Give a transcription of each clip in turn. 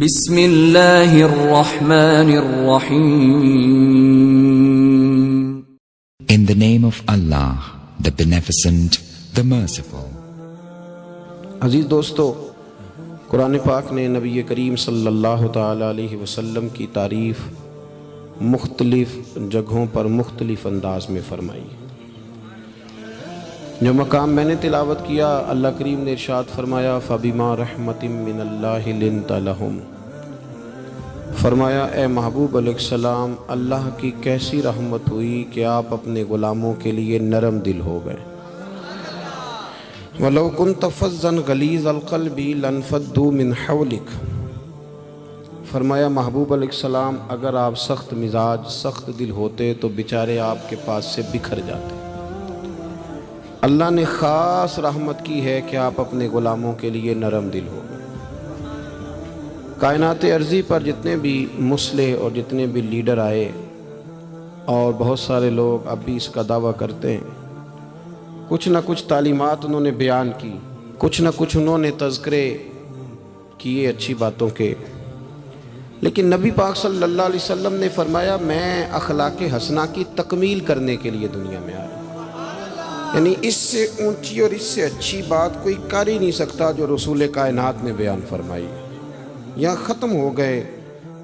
بسم اللہ الرحمن الرحیم. In the name of Allah, the Beneficent, the Merciful. عزیز دوستو، قرآن پاک نے نبی کریم صلی اللہ تعالی علیہ وسلم کی تعریف مختلف جگہوں پر مختلف انداز میں فرمائی. جو مقام میں نے تلاوت کیا، اللہ کریم نے ارشاد فرمایا فَبِمَا رَحْمَةٍ مِّنَ اللَّهِ لِنْتَ لَهُمْ. فرمایا اے محبوب علیہ السلام، اللہ کی کیسی رحمت ہوئی کہ آپ اپنے غلاموں کے لیے نرم دل ہو گئے. وَلَوْ كُنْتَ فَظًّا غَلِيظَ الْقَلْبِ لَانفَضُّوا مِنْ حَوْلِكَ. فرمایا محبوب علیہ السلام، اگر آپ سخت مزاج سخت دل ہوتے تو بیچارے آپ کے پاس سے بکھر جاتے. اللہ نے خاص رحمت کی ہے کہ آپ اپنے غلاموں کے لیے نرم دل ہو. کائنات ارضی پر جتنے بھی مصلح اور جتنے بھی لیڈر آئے، اور بہت سارے لوگ اب بھی اس کا دعویٰ کرتے ہیں، کچھ نہ کچھ تعلیمات انہوں نے بیان کی، کچھ نہ کچھ انہوں نے تذکرے کیے اچھی باتوں کے، لیکن نبی پاک صلی اللہ علیہ وسلم نے فرمایا میں اخلاق حسنہ کی تکمیل کرنے کے لیے دنیا میں آیا. یعنی اس سے اونچی اور اس سے اچھی بات کوئی کر ہی نہیں سکتا جو رسول کائنات نے بیان فرمائی. یہاں ختم ہو گئے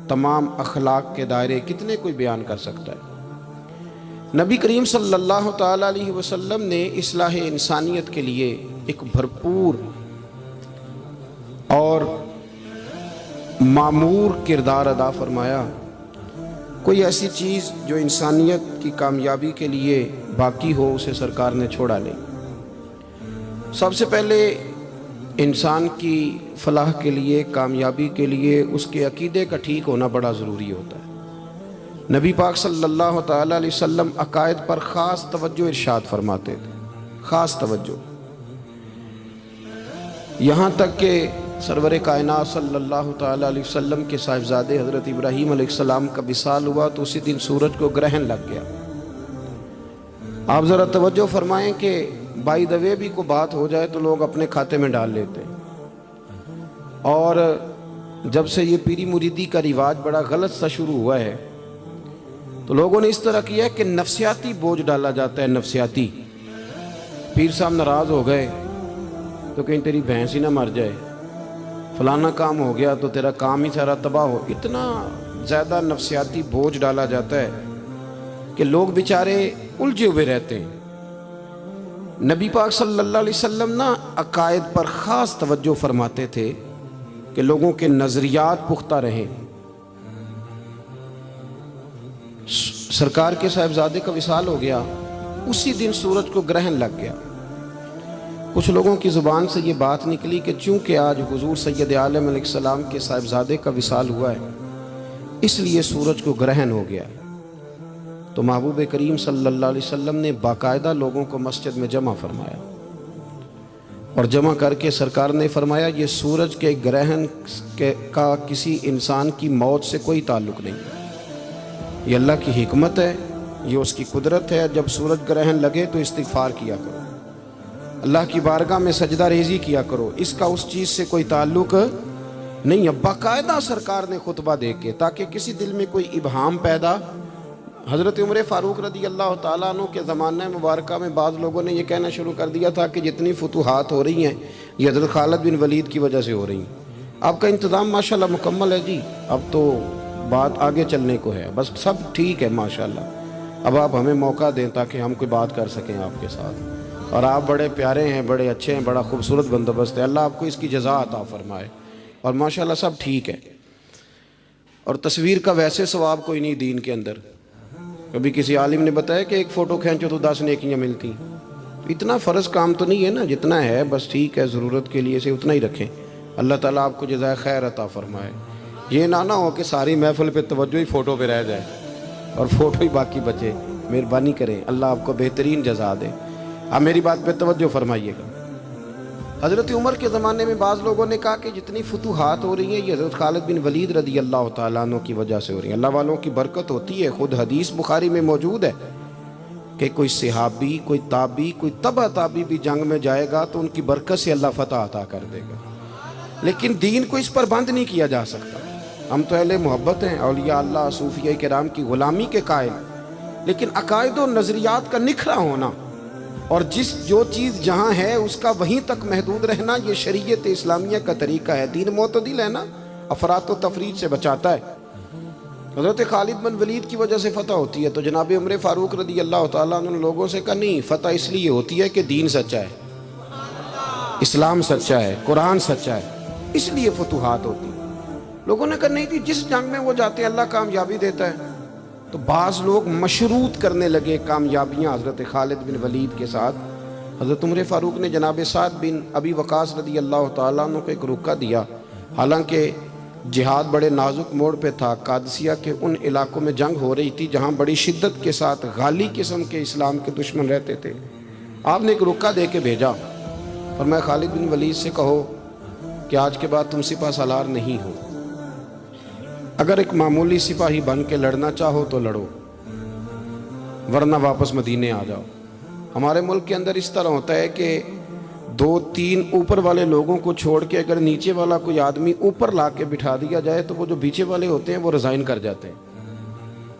تمام اخلاق کے دائرے، کتنے کوئی بیان کر سکتا ہے. نبی کریم صلی اللہ تعالیٰ علیہ وسلم نے اصلاح انسانیت کے لیے ایک بھرپور اور معمور کردار ادا فرمایا. کوئی ایسی چیز جو انسانیت کی کامیابی کے لیے باقی ہو اسے سرکار نے چھوڑا نہیں. سب سے پہلے انسان کی فلاح کے لیے، کامیابی کے لیے اس کے عقیدے کا ٹھیک ہونا بڑا ضروری ہوتا ہے. نبی پاک صلی اللہ تعالیٰ علیہ وسلم عقائد پر خاص توجہ ارشاد فرماتے تھے، خاص توجہ. یہاں تک کہ سرور کائنات صلی اللہ تعالیٰ علیہ وسلم کے صاحبزادے حضرت ابراہیم علیہ السلام کا وصال ہوا تو اسی دن سورج کو گرہن لگ گیا. آپ ذرا توجہ فرمائیں کہ بائی دا وے بھی کوئی بات ہو جائے تو لوگ اپنے کھاتے میں ڈال لیتے ہیں. اور جب سے یہ پیری مریدی کا رواج بڑا غلط سا شروع ہوا ہے تو لوگوں نے اس طرح کیا ہے کہ نفسیاتی بوجھ ڈالا جاتا ہے. نفسیاتی پیر صاحب ناراض ہو گئے تو کہیں تیری بھینس ہی نہ مر جائے، فلانا کام ہو گیا تو تیرا کام ہی سارا تباہ ہو. اتنا زیادہ نفسیاتی بوجھ ڈالا جاتا ہے کہ لوگ بیچارے الجھے ہوئے رہتے ہیں. نبی پاک صلی اللہ علیہ وسلم نا عقائد پر خاص توجہ فرماتے تھے کہ لوگوں کے نظریات پختہ رہیں. سرکار کے صاحبزادے کا وصال ہو گیا، اسی دن سورج کو گرہن لگ گیا. کچھ لوگوں کی زبان سے یہ بات نکلی کہ چونکہ آج حضور سید عالم علیہ السلام کے صاحبزادے کا وصال ہوا ہے اس لیے سورج کو گرہن ہو گیا. تو محبوب کریم صلی اللہ علیہ وسلم نے باقاعدہ لوگوں کو مسجد میں جمع فرمایا، اور جمع کر کے سرکار نے فرمایا یہ سورج کے گرہن کا کسی انسان کی موت سے کوئی تعلق نہیں. یہ اللہ کی حکمت ہے، یہ اس کی قدرت ہے. جب سورج گرہن لگے تو استغفار کیا کرو، اللہ کی بارگاہ میں سجدہ ریزی کیا کرو، اس کا اس چیز سے کوئی تعلق نہیں ہے. باقاعدہ سرکار نے خطبہ دے کے، تاکہ کسی دل میں کوئی ابہام پیدا. حضرت عمر فاروق رضی اللہ تعالیٰ عنہ کے زمانہ مبارکہ میں بعض لوگوں نے یہ کہنا شروع کر دیا تھا کہ جتنی فتوحات ہو رہی ہیں یہ حضرت خالد بن ولید کی وجہ سے ہو رہی ہیں. آپ کا انتظام ماشاءاللہ مکمل ہے جی، اب تو بات آگے چلنے کو ہے، بس سب ٹھیک ہے ماشاءاللہ. اب آپ ہمیں موقع دیں تاکہ ہم کوئی بات کر سکیں آپ کے ساتھ. اور آپ بڑے پیارے ہیں، بڑے اچھے ہیں، بڑا خوبصورت بندوبست ہے. اللہ آپ کو اس کی جزا عطا فرمائے. اور ماشاءاللہ سب ٹھیک ہے. اور تصویر کا ویسے ثواب کوئی نہیں دین کے اندر. کبھی کسی عالم نے بتایا کہ ایک فوٹو کھینچو تو 10 نیکیاں ملتی. اتنا فرض کام تو نہیں ہے نا، جتنا ہے بس ٹھیک ہے، ضرورت کے لیے سے اتنا ہی رکھیں. اللہ تعالیٰ آپ کو جزائے خیر عطا فرمائے. یہ نہ ہو کہ ساری محفل پہ توجہ ہی فوٹو پہ رہ جائے اور فوٹو ہی باقی بچے. مہربانی کریں، اللہ آپ کو بہترین جزا دے. آپ میری بات پہ توجہ فرمائیے گا. حضرت عمر کے زمانے میں بعض لوگوں نے کہا کہ جتنی فتوحات ہو رہی ہیں یہ حضرت خالد بن ولید رضی اللہ تعالیٰ عنہ کی وجہ سے ہو رہی ہیں. اللہ والوں کی برکت ہوتی ہے. خود حدیث بخاری میں موجود ہے کہ کوئی صحابی، کوئی تابعی، کوئی تبع تابعی بھی جنگ میں جائے گا تو ان کی برکت سے اللہ فتح عطا کر دے گا. لیکن دین کو اس پر بند نہیں کیا جا سکتا. ہم تو اہل محبت ہیں، اولیاء اللہ صوفیہ کرام کی غلامی کے قائل، لیکن عقائد و نظریات کا نکھرا ہونا اور جو چیز جہاں ہے اس کا وہیں تک محدود رہنا، یہ شریعت اسلامیہ کا طریقہ ہے۔ دین معتدل ہے نا، افراط و تفریط سے بچاتا ہے۔ حضرت خالد بن ولید کی وجہ سے فتح ہوتی ہے تو جناب عمر فاروق رضی اللہ تعالیٰ عنہ نے لوگوں سے کہا نہیں، فتح اس لیے ہوتی ہے کہ دین سچا ہے، اسلام سچا ہے، قرآن سچا ہے، اس لیے فتوحات ہوتی ہیں۔ لوگوں نے کہا نہیں جی، جس جنگ میں وہ جاتے ہیں اللہ کامیابی دیتا ہے۔ تو بعض لوگ مشروط کرنے لگے کامیابیاں حضرت خالد بن ولید کے ساتھ۔ حضرت عمر فاروق نے جناب سعد بن ابی وقاص رضی اللہ تعالیٰ عنہ کو ایک رکا دیا، حالانکہ جہاد بڑے نازک موڑ پہ تھا، قادسیہ کے ان علاقوں میں جنگ ہو رہی تھی جہاں بڑی شدت کے ساتھ غالی قسم کے اسلام کے دشمن رہتے تھے۔ آپ نے ایک رکا دے کے بھیجا، فرمایا خالد بن ولید سے کہو کہ آج کے بعد تم سپہ سالار نہیں ہو، اگر ایک معمولی سپاہی بن کے لڑنا چاہو تو لڑو، ورنہ واپس مدینے آ جاؤ۔ ہمارے ملک کے اندر اس طرح ہوتا ہے کہ 2-3 اوپر والے لوگوں کو چھوڑ کے اگر نیچے والا کوئی آدمی اوپر لا کے بٹھا دیا جائے تو وہ جو پیچھے والے ہوتے ہیں وہ ریزائن کر جاتے ہیں۔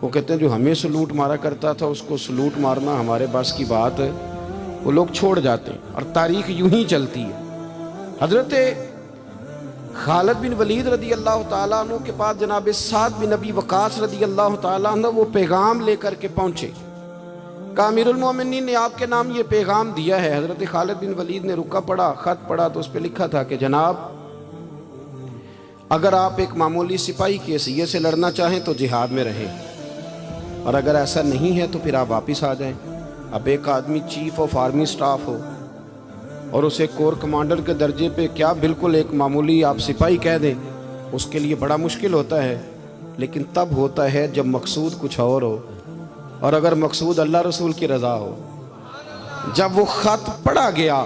وہ کہتے ہیں جو ہمیں سلوٹ مارا کرتا تھا اس کو سلوٹ مارنا ہمارے پاس کی بات ہے، وہ لوگ چھوڑ جاتے ہیں، اور تاریخ یوں ہی چلتی ہے۔ حضرت خالد بن ولید رضی اللہ تعالیٰ عنہ کے پاس جناب سعد بن ابی وقاص رضی اللہ تعالیٰ عنہ وہ پیغام لے کر کے پہنچے، کہ امیر المومنین نے آپ کے نام یہ پیغام دیا ہے۔ حضرت خالد بن ولید نے رکا پڑھا، خط پڑھا تو اس پہ لکھا تھا کہ جناب اگر آپ ایک معمولی سپاہی کی حیثیت سے لڑنا چاہیں تو جہاد میں رہیں، اور اگر ایسا نہیں ہے تو پھر آپ واپس آ جائیں۔ اب ایک آدمی چیف آف آرمی سٹاف ہو اور اسے کور کمانڈر کے درجے پہ کیا بالکل ایک معمولی آپ سپاہی کہہ دیں، اس کے لیے بڑا مشکل ہوتا ہے، لیکن تب ہوتا ہے جب مقصود کچھ اور ہو، اور اگر مقصود اللہ رسول کی رضا ہو۔ جب وہ خط پڑھا گیا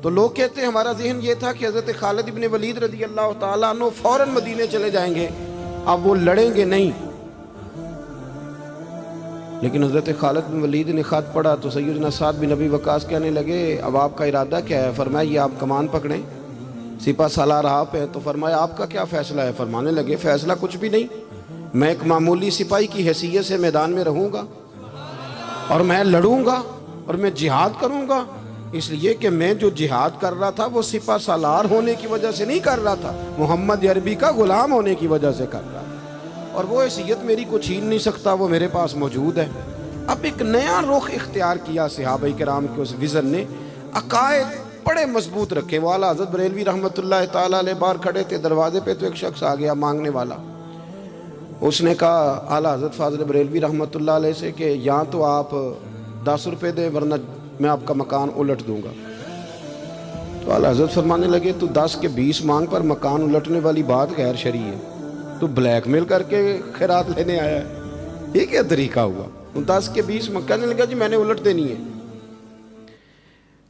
تو لوگ کہتے ہیں ہمارا ذہن یہ تھا کہ حضرت خالد بن ولید رضی اللہ تعالیٰ عنہ فوراً مدینے چلے جائیں گے، اب وہ لڑیں گے نہیں۔ لیکن حضرت خالد بن ولید نے خط پڑھا تو سیدنا سعد بن ابی وقاص کہنے لگے اب آپ کا ارادہ کیا ہے؟ فرمایا یہ آپ کمان پکڑیں، سپہ سالار آپ ہیں۔ تو فرمایا آپ کا کیا فیصلہ ہے؟ فرمانے لگے فیصلہ کچھ بھی نہیں، میں ایک معمولی سپاہی کی حیثیت سے میدان میں رہوں گا اور میں لڑوں گا اور میں جہاد کروں گا، اس لیے کہ میں جو جہاد کر رہا تھا وہ سپہ سالار ہونے کی وجہ سے نہیں کر رہا تھا، محمد عربی کا غلام ہونے کی وجہ سے کر رہا تھا، اور وہ حیثیت میری کو چھین نہیں سکتا، وہ میرے پاس موجود ہے۔ اب ایک نیا رخ اختیار کیا صحابہ کرام کے اس وزن نے، عقائد بڑے مضبوط رکھے۔ وہ اعلیٰ حضرت بریلوی رحمۃ اللہ تعالیٰ علیہ باہر کھڑے تھے، دروازے پہ تو ایک شخص آ گیا مانگنے والا۔ اس نے کہا اعلیٰ حضرت فاضل بریلوی رحمۃ اللہ علیہ سے کہ یہاں تو آپ 10 روپے دیں ورنہ میں آپ کا مکان الٹ دوں گا۔ تو اعلیٰ حضرت فرمانے لگے تو 10 کے 20 مانگ پر مکان الٹنے والی بات غیر شرعی ہے، تو بلیک میل کر کے خیرات لینے آیا ہے، یہ کیا طریقہ ہوا؟ 10 کے 20 کہنے لگا جی میں نے الٹ دینی ہے۔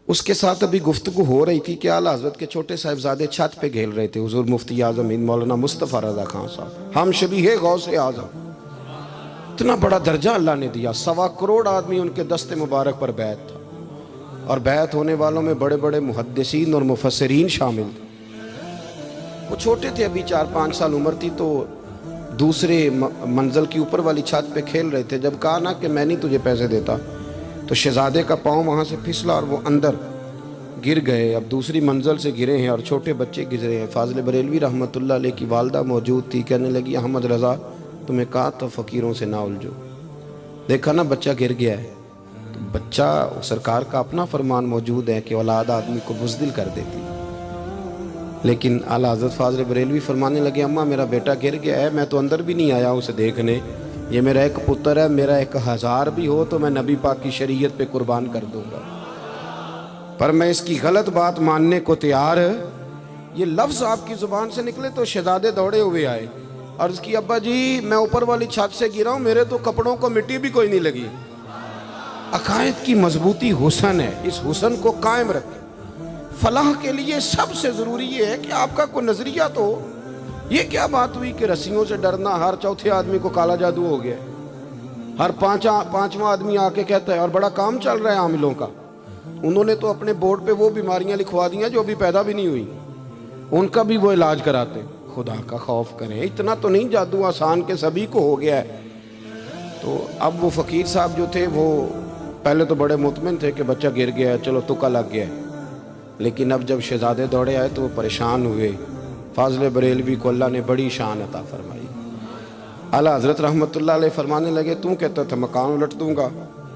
اس کے ساتھ ابھی گفتگو ہو رہی تھی کہ اعلیٰ حضرت کے چھوٹے صاحبزادے چھت پہ گھیل رہے تھے، حضور مفتی اعظم ہند مولانا مصطفیٰ رضا خان صاحب، ہم شبیہ غوث اعظم، اتنا بڑا درجہ اللہ نے دیا، 1.25 کروڑ آدمی ان کے دست مبارک پر بیعت تھا، اور بیعت ہونے والوں میں بڑے بڑے محدثین اور مفسرین شامل تھے۔ وہ چھوٹے تھے، ابھی 4-5 سال عمر تھی، تو دوسرے منزل کی اوپر والی چھت پہ کھیل رہے تھے۔ جب کہا نا کہ میں نہیں تجھے پیسے دیتا، تو شہزادے کا پاؤں وہاں سے پھسلا اور وہ اندر گر گئے۔ اب دوسری منزل سے گرے ہیں اور چھوٹے بچے گزرے ہیں۔ فاضل بریلوی رحمۃ اللہ علیہ کی والدہ موجود تھی، کہنے لگی احمد رضا تمہیں کہا تو فقیروں سے نہ الجھو، دیکھا نا بچہ گر گیا ہے۔ تو بچہ سرکار کا اپنا فرمان موجود ہے کہ اولاد آدمی کو بزدل کر دیتی، لیکن اعلیٰ حضرت فاضل بریلوی فرمانے لگے اماں میرا بیٹا گر گیا ہے، میں تو اندر بھی نہیں آیا اسے دیکھنے، یہ میرا ایک پتر ہے، میرا 1000 بھی ہو تو میں نبی پاک کی شریعت پہ قربان کر دوں گا، پر میں اس کی غلط بات ماننے کو تیار ہے۔ یہ لفظ آپ کی زبان سے نکلے تو شہزادے دوڑے ہوئے آئے، عرض کی ابا جی میں اوپر والی چھت سے گرا ہوں، میرے تو کپڑوں کو مٹی بھی کوئی نہیں لگی۔ عقائد کی مضبوطی حسن ہے، اس حسن کو قائم رکھیں۔ فلاح کے لیے سب سے ضروری یہ ہے کہ آپ کا کوئی نظریہ تو ہو۔ یہ کیا بات ہوئی کہ رسیوں سے ڈرنا، ہر چوتھے آدمی کو کالا جادو ہو گیا، ہر پانچواں آدمی آ کے کہتا ہے، اور بڑا کام چل رہا ہے عاملوں کا، انہوں نے تو اپنے بورڈ پہ وہ بیماریاں لکھوا دی ہیں جو ابھی پیدا بھی نہیں ہوئی، ان کا بھی وہ علاج کراتے ہیں۔ خدا کا خوف کریں, اتنا تو نہیں جادو آسان کہ سبھی کو ہو گیا ہے. تو اب وہ فقیر صاحب جو تھے وہ پہلے تو بڑے مطمئن تھے کہ بچہ گر گیا ہے, چلو تکا لگ گیا ہے, لیکن اب جب شہزادے دوڑے آئے تو وہ پریشان ہوئے. فاضل بریلوی کو اللہ نے بڑی شان عطا فرمائی. اعلیٰ حضرت رحمۃ اللہ علیہ فرمانے لگے تم کہتا تھا مکان الٹ دوں گا.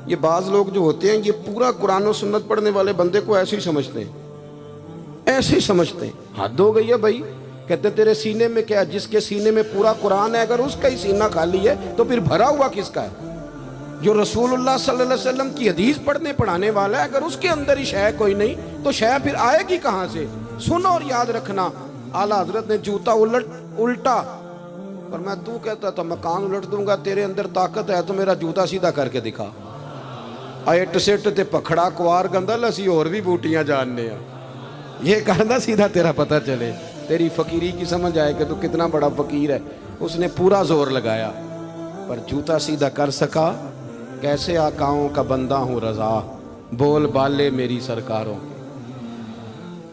یہ بعض لوگ جو ہوتے ہیں یہ پورا قرآن و سنت پڑھنے والے بندے کو ایسے ہی سمجھتے ہیں, ایسے ہی سمجھتے ہیں. حد ہو گئی ہے بھائی. کہتے تیرے سینے میں کیا, جس کے سینے میں پورا قرآن ہے اگر اس کا ہی سینہ خالی ہے تو پھر بھرا ہوا کس کا ہے؟ جو رسول اللہ صلی اللہ علیہ وسلم کی حدیث پڑھنے پڑھانے والا ہے اگر اس کے اندر ہی شے کوئی نہیں تو شے پھر آئے گی کہاں سے؟ سنو اور یاد رکھنا, اعلیٰ حضرت نے جوتا الٹا اور میں تو کہتا تھا مکان الٹ دوں گا, تیرے اندر طاقت ہے تو میرا جوتا سیدھا کر کے دکھا. آئٹ سٹ تے پکھڑا کوار گندل اسی اور بھی بوٹیاں جاننے ہیں, یہ کرنا سیدھا تیرا پتہ چلے, تیری فقیری کی سمجھ آئے کہ تو کتنا بڑا فقیر ہے. اس نے پورا زور لگایا پر جوتا سیدھا کر سکا. کیسے آقاؤں کا بندہ ہوں رضا, بول بالے میری سرکاروں.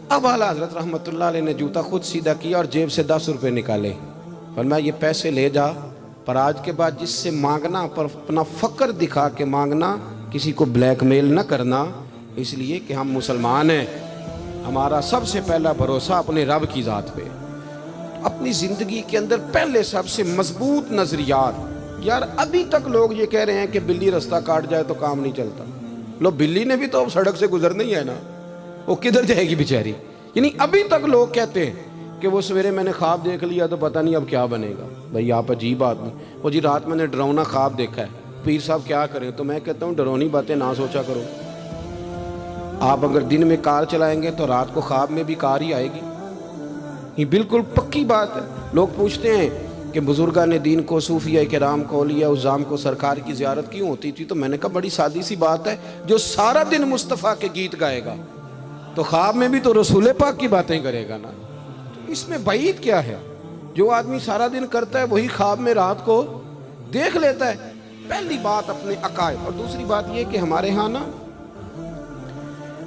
اب اعلیٰ حضرت رحمۃ اللہ علیہ نے جوتا خود سیدھا کیا اور جیب سے 10 روپے نکالے. فرمایا یہ پیسے لے جا, پر آج کے بعد جس سے مانگنا پر اپنا فقر دکھا کے مانگنا, کسی کو بلیک میل نہ کرنا, اس لیے کہ ہم مسلمان ہیں. ہمارا سب سے پہلا بھروسہ اپنے رب کی ذات پہ. اپنی زندگی کے اندر پہلے سب سے مضبوط نظریات. یار ابھی تک لوگ یہ کہہ رہے ہیں کہ بلی رستہ کاٹ جائے تو کام نہیں چلتا. لو بلی نے بھی تو سڑک سے گزرنا ہی ہے نا, وہ کدھر جائے گی بیچاری. یعنی ابھی تک لوگ کہتے ہیں کہ وہ سویرے میں نے خواب دیکھ لیا تو پتہ نہیں اب کیا بنے گا. بھائی آپ عجیب آدمی. وہ جی رات میں نے ڈراؤنا خواب دیکھا ہے, پیر صاحب کیا کریں؟ تو میں کہتا ہوں ڈرونی باتیں نہ سوچا کرو. آپ اگر دن میں کار چلائیں گے تو رات کو خواب میں بھی کار ہی آئے گی. یہ بالکل پکی بات ہے. لوگ پوچھتے ہیں کہ بزرگان دین کو, صوفیہ کرام کو, اولیاء عظام کو سرکار کی زیارت کیوں ہوتی تھی؟ تو میں نے کہا بڑی سادی سی بات ہے, جو سارا دن مصطفیٰ کے گیت گائے گا تو خواب میں بھی تو رسول پاک کی باتیں کرے گا نا. تو اس میں بعید کیا ہے؟ جو آدمی سارا دن کرتا ہے وہی خواب میں رات کو دیکھ لیتا ہے. پہلی بات اپنے عقائد. اور دوسری بات یہ کہ ہمارے ہاں نا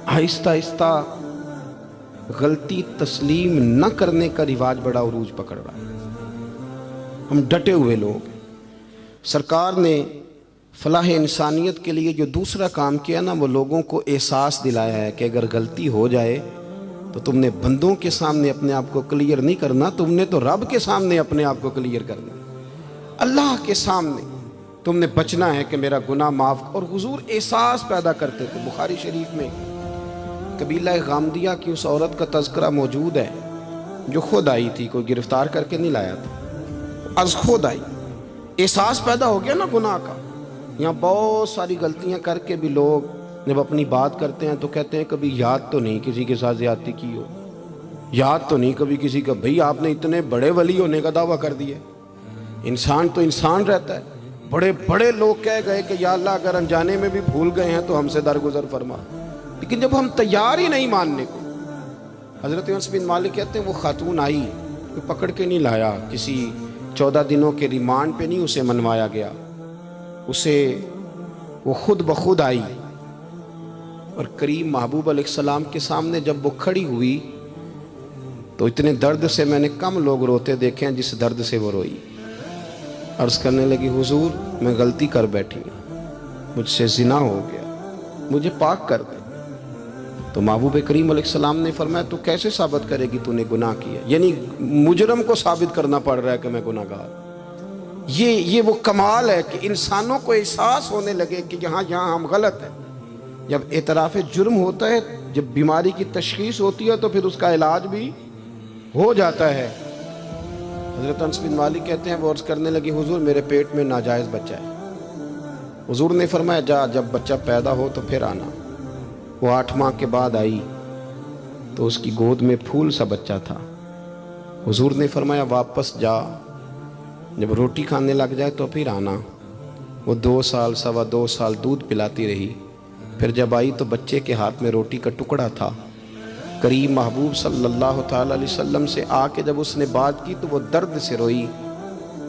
آہستہ آہستہ غلطی تسلیم نہ کرنے کا رواج بڑا عروج پکڑ رہا ہے. ہم ڈٹے ہوئے لوگ. سرکار نے فلاح انسانیت کے لیے جو دوسرا کام کیا نا, وہ لوگوں کو احساس دلایا ہے کہ اگر غلطی ہو جائے تو تم نے بندوں کے سامنے اپنے آپ کو کلیئر نہیں کرنا, تم نے تو رب کے سامنے اپنے آپ کو کلیئر کرنا. اللہ کے سامنے تم نے بچنا ہے کہ میرا گناہ معاف. اور حضور احساس پیدا کرتے تھے. بخاری شریف میں قبیلہ غامدیہ کی اس عورت کا تذکرہ موجود ہے جو خود آئی تھی, کوئی گرفتار کر کے نہیں لایا تھا, از خود آئی. احساس پیدا ہو گیا نا گناہ کا. یہاں بہت ساری غلطیاں کر کے بھی لوگ جب اپنی بات کرتے ہیں تو کہتے ہیں کبھی یاد تو نہیں کسی کے ساتھ زیادتی کی ہو, یاد تو نہیں کبھی کسی کا. بھئی آپ نے اتنے بڑے ولی ہونے کا دعویٰ کر دیا. انسان تو انسان رہتا ہے. بڑے بڑے لوگ کہہ گئے کہ یا اللہ اگر انجانے میں بھی بھول گئے ہیں تو ہم سے درگزر فرما. لیکن جب ہم تیار ہی نہیں ماننے کو. حضرت انس بن مالک کہتے ہیں وہ خاتون آئی, پکڑ کے نہیں لایا, کسی 14 دنوں کے ریمانڈ پہ نہیں اسے منوایا گیا, اسے وہ خود بخود آئی. اور کریم محبوب علیہ السلام کے سامنے جب وہ کھڑی ہوئی تو اتنے درد سے میں نے کم لوگ روتے دیکھے ہیں جس درد سے وہ روئی. عرض کرنے لگی حضور میں غلطی کر بیٹھی ہوں, مجھ سے زنا ہو گیا, مجھے پاک کر دیں. تو محبوب کریم علیہ السلام نے فرمایا تو کیسے ثابت کرے گی تو نے گناہ کیا؟ یعنی مجرم کو ثابت کرنا پڑ رہا ہے کہ میں گناہ گار. یہ وہ کمال ہے کہ انسانوں کو احساس ہونے لگے کہ یہاں ہم غلط ہیں. جب اعتراف جرم ہوتا ہے, جب بیماری کی تشخیص ہوتی ہے تو پھر اس کا علاج بھی ہو جاتا ہے. حضرت انس بن مالک کہتے ہیں وہ عرض کرنے لگی حضور میرے پیٹ میں ناجائز بچہ ہے. حضور نے فرمایا جا جب بچہ پیدا ہو تو پھر آنا. وہ 8 ماہ کے بعد آئی تو اس کی گود میں پھول سا بچہ تھا. حضور نے فرمایا واپس جا, جب روٹی کھانے لگ جائے تو پھر آنا. وہ 2 سال 2.25 سال دودھ پلاتی رہی. پھر جب آئی تو بچے کے ہاتھ میں روٹی کا ٹکڑا تھا. کریم محبوب صلی اللہ تعالی علیہ وسلم سے آ کے جب اس نے بات کی تو وہ درد سے روئی,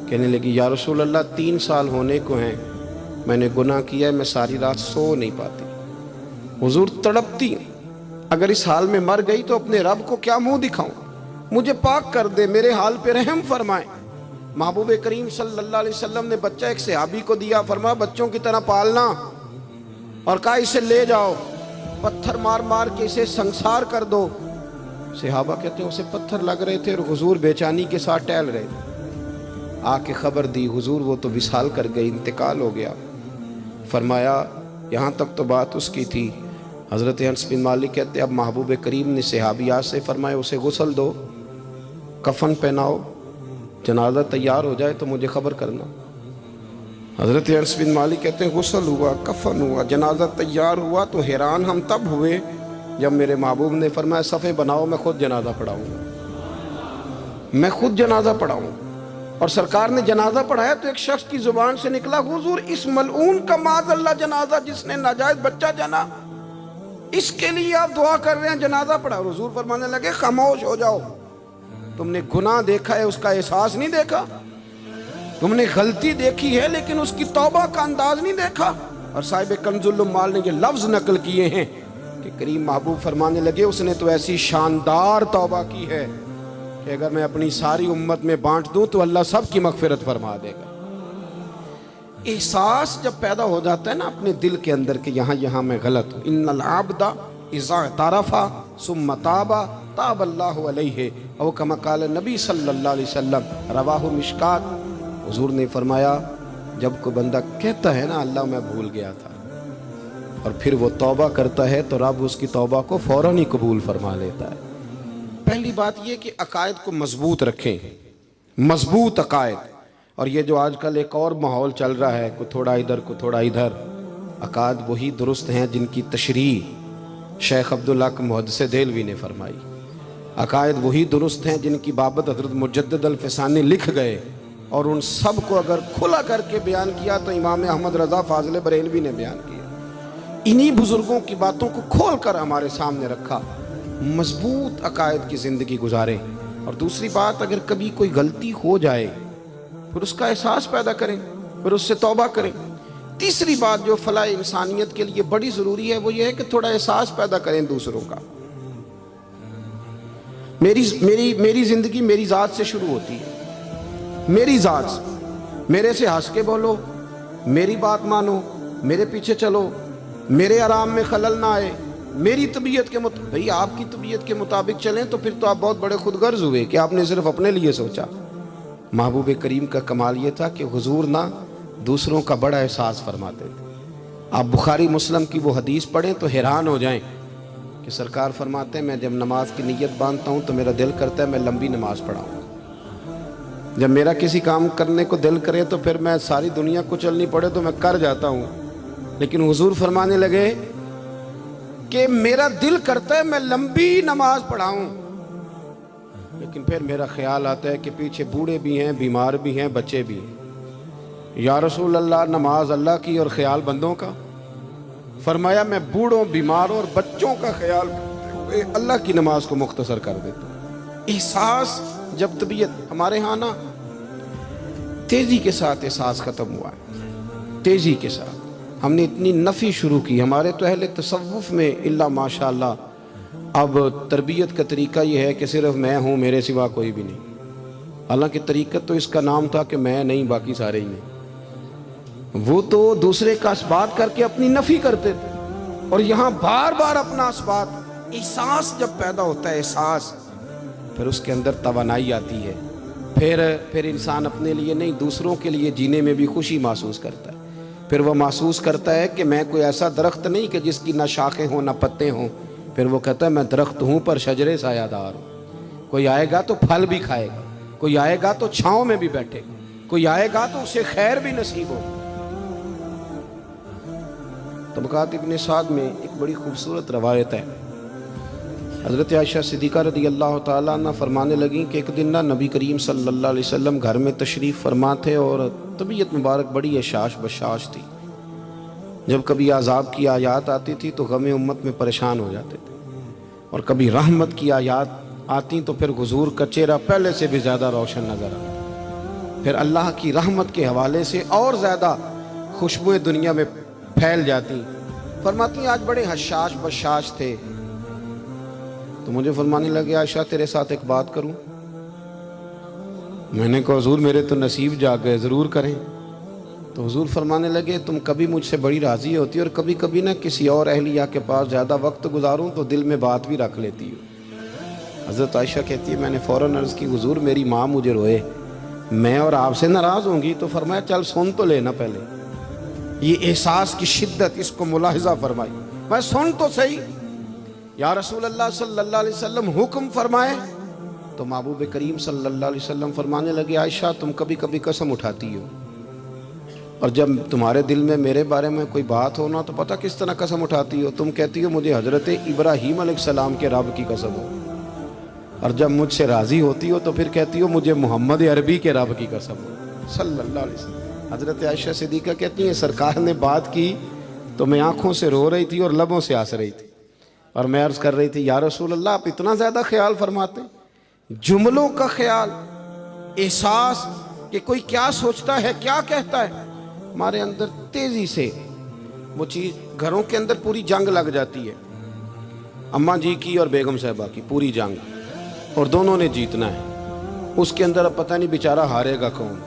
کہنے لگی یا رسول اللہ 3 سال ہونے کو ہیں, میں نے گناہ کیا ہے, میں ساری رات سو نہیں پاتی. حضور تڑپتی, اگر اس حال میں مر گئی تو اپنے رب کو کیا منہ دکھاؤں. مجھے پاک کر دے، میرے حال پہ رحم فرمائے۔ محبوب کریم صلی اللہ علیہ وسلم نے بچہ ایک صحابی کو دیا، فرمایا بچوں کی طرح پالنا، اور کہا اسے لے جاؤ، پتھر مار مار کے اسے سنسار کر دو۔ صحابہ کہتے ہیں اسے پتھر لگ رہے تھے اور حضور بے چینی کے ساتھ ٹہل رہے تھے۔ آ کے خبر دی، حضور وہ تو وصال کر گئی، انتقال ہو گیا۔ فرمایا یہاں تک تو بات اس کی تھی۔ حضرت انس بن مالک کہتے اب محبوب کریم نے صحابیات سے فرمایا اسے غسل دو، کفن پہناؤ، جنازہ تیار ہو جائے تو مجھے خبر کرنا۔ حضرت انس بن مالک کہتے ہیں غسل ہوا، کفن ہوا، جنازہ تیار ہوا تو حیران ہم تب ہوئے جب میرے محبوب نے فرمایا صفیں بناؤ، میں خود جنازہ پڑھاؤں گا، میں خود جنازہ پڑھاؤں گا۔ اور سرکار نے جنازہ پڑھایا تو ایک شخص کی زبان سے نکلا حضور اس ملعون کا معاذ اللہ جنازہ جس نے ناجائز بچہ جنا، اس کے لیے آپ دعا کر رہے ہیں، جنازہ پڑھا۔ حضور فرمانے لگے خاموش ہو جاؤ، تم نے گناہ دیکھا ہے اس کا احساس نہیں دیکھا، تم نے غلطی دیکھی ہے لیکن اس کی توبہ کا انداز نہیں دیکھا۔ اور صاحب کنز العمال نے یہ لفظ نقل کیے ہیں کہ کریم محبوب فرمانے لگے اس نے تو ایسی شاندار توبہ کی ہے کہ اگر میں اپنی ساری امت میں بانٹ دوں تو اللہ سب کی مغفرت فرما دے گا۔ احساس جب پیدا ہو جاتا ہے نا اپنے دل کے اندر کہ یہاں میں غلط ہوں، ان العبد اذا اعترف ثم تاب تاب اللہ علیہ، او کما قال نبی صلی اللہ علیہ وسلم، رواہ مشکات۔ حضور نے فرمایا جب کوئی بندہ کہتا ہے نا اللہ میں بھول گیا تھا، اور پھر وہ توبہ کرتا ہے تو رب اس کی توبہ کو فوراً ہی قبول فرما لیتا ہے۔ پہلی بات یہ کہ عقائد کو مضبوط رکھیں، مضبوط عقائد۔ اور یہ جو آج کل ایک اور ماحول چل رہا ہے، کوئی تھوڑا ادھر کوئی تھوڑا ادھر، عقائد وہی درست ہیں جن کی تشریح شیخ عبدالحق محدث دہلوی نے فرمائی، عقائد وہی درست ہیں جن کی بابت حضرت مجدد الفسانی لکھ گئے، اور ان سب کو اگر کھلا کر کے بیان کیا تو امام احمد رضا فاضل بریلوی نے بیان کیا۔ انہی بزرگوں کی باتوں کو کھول کر ہمارے سامنے رکھا۔ مضبوط عقائد کی زندگی گزاریں۔ اور دوسری بات، اگر کبھی کوئی غلطی ہو جائے پھر اس کا احساس پیدا کریں، پھر اس سے توبہ کریں۔ تیسری بات جو فلاح انسانیت کے لیے بڑی ضروری ہے وہ یہ ہے کہ تھوڑا احساس پیدا کریں دوسروں کا۔ میری زندگی میری ذات سے شروع ہوتی ہے، میری ذات سے، میرے سے ہنس کے بولو، میری بات مانو، میرے پیچھے چلو، میرے آرام میں خلل نہ آئے، میری طبیعت کے مطابق۔ بھئی آپ کی طبیعت کے مطابق چلیں تو پھر تو آپ بہت بڑے خود غرض ہوئے کہ آپ نے صرف اپنے لیے سوچا۔ محبوب کریم کا کمال یہ تھا کہ حضور نہ دوسروں کا بڑا احساس فرماتے تھے۔ آپ بخاری مسلم کی وہ حدیث پڑھیں تو حیران ہو جائیں کہ سرکار فرماتے ہیں میں جب نماز کی نیت باندھتا ہوں تو میرا دل کرتا ہے میں لمبی نماز پڑھاؤں۔ جب میرا کسی کام کرنے کو دل کرے تو پھر میں ساری دنیا کچلنی پڑے تو میں کر جاتا ہوں، لیکن حضور فرمانے لگے کہ میرا دل کرتا ہے میں لمبی نماز پڑھاؤں، لیکن پھر میرا خیال آتا ہے کہ پیچھے بوڑھے بھی ہیں، بیمار بھی ہیں، بچے بھی ہیں۔ یا رسول اللہ نماز اللہ کی اور خیال بندوں کا؟ فرمایا میں بوڑھوں، بیماروں اور بچوں کا خیال کرتے ہوئے اللہ کی نماز کو مختصر کر دیتا ہوں۔ احساس جب طبیعت ہمارے ہاں نا تیزی کے ساتھ احساس ختم ہوا ہے، تیزی کے ساتھ ہم نے اتنی نفی شروع کی۔ ہمارے تو اہل تصوف میں اللہ ماشاءاللہ اب تربیت کا طریقہ یہ ہے کہ صرف میں ہوں، میرے سوا کوئی بھی نہیں۔ حالانکہ طریقت تو اس کا نام تھا کہ میں نہیں باقی سارے ہی نہیں۔ وہ تو دوسرے کا اثبات کر کے اپنی نفی کرتے تھے، اور یہاں بار بار اپنا اثبات۔ احساس جب پیدا ہوتا ہے، احساس، پھر اس کے اندر توانائی آتی ہے، پھر انسان اپنے لیے نہیں دوسروں کے لیے جینے میں بھی خوشی محسوس کرتا ہے۔ پھر وہ محسوس کرتا ہے کہ میں کوئی ایسا درخت نہیں کہ جس کی نہ شاخیں ہوں نہ پتے ہوں، پھر وہ کہتا ہے میں درخت ہوں پر شجرے سایہ دار ہوں۔ کوئی آئے گا تو پھل بھی کھائے گا، کوئی آئے گا تو چھاؤں میں بھی بیٹھے گا، کوئی آئے گا تو اسے خیر بھی نصیب ہو۔ طبقات ابن سعد میں ایک بڑی خوبصورت روایت ہے، حضرت عائشہ صدیقہ رضی اللہ تعالیٰ عنہ فرمانے لگیں کہ ایک دن نبی کریم صلی اللہ علیہ وسلم گھر میں تشریف فرما تھے اور طبیعت مبارک بڑی اشاش بشاش تھی۔ جب کبھی عذاب کی آیات آتی تھی تو غم امت میں پریشان ہو جاتے تھے، اور کبھی رحمت کی آیات آتی تو پھر حضور کا چہرہ پہلے سے بھی زیادہ روشن نظر آتا، پھر اللہ کی رحمت کے حوالے سے اور زیادہ خوشبوئیں دنیا میں پھیل جاتی۔ فرماتی ہیں آج بڑے حشاش بشاش تھے تو مجھے فرمانے لگے عائشہ تیرے ساتھ ایک بات کروں؟ میں نے کہا حضور میرے تو نصیب جاگ گئے، ضرور کریں۔ تو حضور فرمانے لگے تم کبھی مجھ سے بڑی راضی ہوتی اور کبھی کبھی نہ کسی اور اہلیہ کے پاس زیادہ وقت گزاروں تو دل میں بات بھی رکھ لیتی ہو۔ حضرت عائشہ کہتی ہے میں نے فوراً عرض کی حضور میری ماں مجھے روئے، میں اور آپ سے ناراض ہوں گی؟ تو فرمایا چل سن تو لینا پہلے، یہ احساس کی شدت اس کو ملاحظہ فرمائی، میں سن تو صحیح۔ یا رسول اللہ صلی اللہ علیہ وسلم حکم فرمائے۔ تو محبوب کریم صلی اللہ علیہ وسلم فرمانے لگے عائشہ تم کبھی کبھی قسم اٹھاتی ہو، اور جب تمہارے دل میں میرے بارے میں کوئی بات ہونا تو پتہ کس طرح قسم اٹھاتی ہو؟ تم کہتی ہو مجھے حضرت ابراہیم علیہ السلام کے رب کی قسم ہو، اور جب مجھ سے راضی ہوتی ہو تو پھر کہتی ہو مجھے محمد عربی کے رب کی قسم ہو صلی اللہ علیہ وسلم۔ حضرت عائشہ صدیقہ کہتی ہیں سرکار نے بات کی تو میں آنکھوں سے رو رہی تھی اور لبوں سے ہنس رہی تھی، اور میں عرض کر رہی تھی یا رسول اللہ آپ اتنا زیادہ خیال فرماتے ہیں، جملوں کا خیال، احساس کہ کوئی کیا سوچتا ہے کیا کہتا ہے، ہمارے اندر تیزی سے وہ چیز، گھروں کے اندر پوری جنگ لگ جاتی ہے، اماں جی کی اور بیگم صاحبہ کی پوری جنگ، اور دونوں نے جیتنا ہے، اس کے اندر اب پتہ نہیں بیچارہ ہارے گا کون،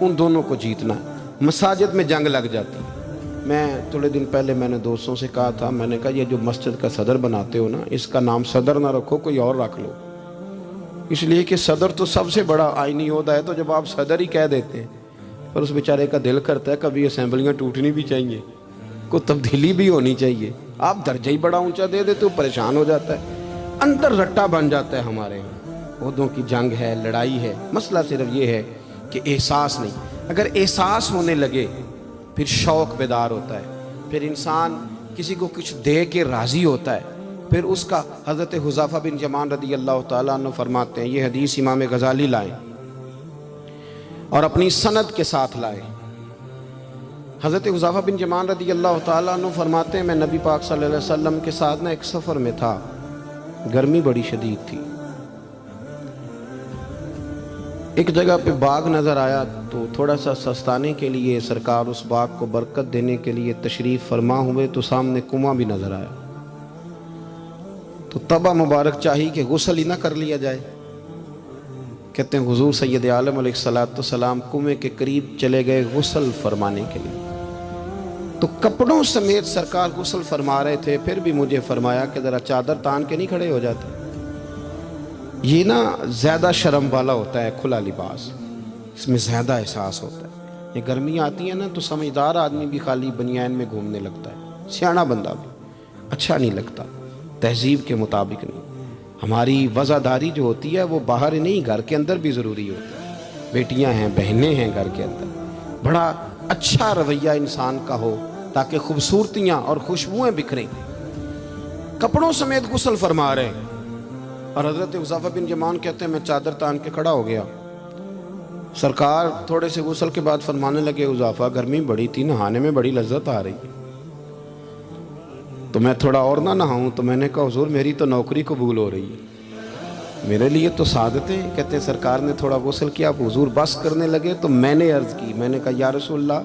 ان دونوں کو جیتنا ہے، مساجد میں جنگ لگ جاتی ہے۔ میں تھوڑے دن پہلے میں نے دوستوں سے کہا تھا، میں نے کہا یہ جو مسجد کا صدر بناتے ہو نا، اس کا نام صدر نہ رکھو، کوئی اور رکھ لو، اس لیے کہ صدر تو سب سے بڑا آئینی عہدہ ہے، تو جب آپ صدر ہی کہہ دیتے ہیں پر اس بیچارے کا دل کرتا ہے کبھی اسمبلیاں ٹوٹنی بھی چاہیے، کوئی تبدیلی بھی ہونی چاہیے، آپ درجہ ہی بڑا اونچا دے دیتے ہو، پریشان ہو جاتا ہے، اندر رٹا بن جاتا ہے ہمارے یہاں، عہدوں کی جنگ ہے، لڑائی ہے۔ مسئلہ صرف یہ ہے کہ احساس نہیں، اگر احساس ہونے لگے پھر شوق بیدار ہوتا ہے، پھر انسان کسی کو کچھ دے کے راضی ہوتا ہے، پھر اس کا حضرت حذیفہ بن یمان رضی اللہ تعالیٰ عنہ فرماتے ہیں، یہ حدیث امام غزالی لائے اور اپنی سند کے ساتھ لائے۔ حضرت حذیفہ بن یمان رضی اللہ تعالیٰ عنہ فرماتے ہیں میں نبی پاک صلی اللہ علیہ وسلم کے ساتھ ایک سفر میں تھا، گرمی بڑی شدید تھی، ایک جگہ پہ باغ نظر آیا تو تھوڑا سا سستانے کے لیے سرکار اس باغ کو برکت دینے کے لیے تشریف فرما ہوئے، تو سامنے کنواں بھی نظر آیا، تو تبا مبارک چاہی کہ غسل ہی نہ کر لیا جائے۔ کہتے ہیں حضور سید عالم علیہ السلام کنویں کے قریب چلے گئے غسل فرمانے کے لیے، تو کپڑوں سمیت سرکار غسل فرما رہے تھے، پھر بھی مجھے فرمایا کہ ذرا چادر تان کے نہیں کھڑے ہو جاتے، یہ نا زیادہ شرم والا ہوتا ہے کھلا لباس، اس میں زیادہ احساس ہوتا ہے، یہ گرمیاں آتی ہیں نا تو سمجھدار آدمی بھی خالی بنیان میں گھومنے لگتا ہے، سیاںا بندہ بھی اچھا نہیں لگتا، تہذیب کے مطابق نہیں۔ ہماری وزاداری جو ہوتی ہے وہ باہر ہی نہیں گھر کے اندر بھی ضروری ہوتی ہے، بیٹیاں ہیں بہنیں ہیں گھر کے اندر، بڑا اچھا رویہ انسان کا ہو تاکہ خوبصورتیاں اور خوشبوئیں بکھریں۔ کپڑوں سمیت غسل فرما رہے ہیں، اور حضرت حذیفہ بن یمان کہتے ہیں میں چادر تان کے کھڑا ہو گیا، سرکار تھوڑے سے غسل کے بعد فرمانے لگے حذیفہ گرمی بڑی تھی، نہانے میں بڑی لذت آ رہی ہے، تو میں تھوڑا اور نہ نہاؤں؟ تو میں نے کہا حضور میری تو نوکری قبول ہو رہی ہے، میرے لیے تو سعادتیں۔ کہتے ہیں سرکار نے تھوڑا غسل کیا، اب حضور بس کرنے لگے تو میں نے عرض کی، میں نے کہا یا رسول اللہ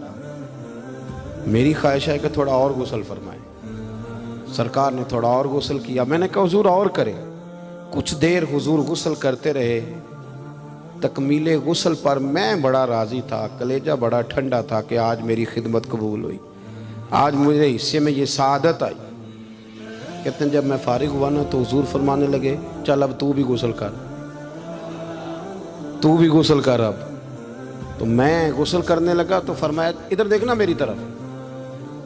میری خواہش ہے کہ تھوڑا اور غسل فرمائیں۔ سرکار نے تھوڑا اور غسل کیا، میں نے کہا حضور اور کریں۔ کچھ دیر حضور غسل کرتے رہے، تکمیل غسل پر میں بڑا راضی تھا، کلیجہ بڑا ٹھنڈا تھا کہ آج میری خدمت قبول ہوئی، آج مجھے حصے میں یہ سعادت آئی۔ کہتے ہیں جب میں فارغ ہوا نا تو حضور فرمانے لگے چل اب تو بھی غسل کر، تو بھی غسل کر اب۔ تو میں غسل کرنے لگا تو فرمایا ادھر دیکھنا میری طرف۔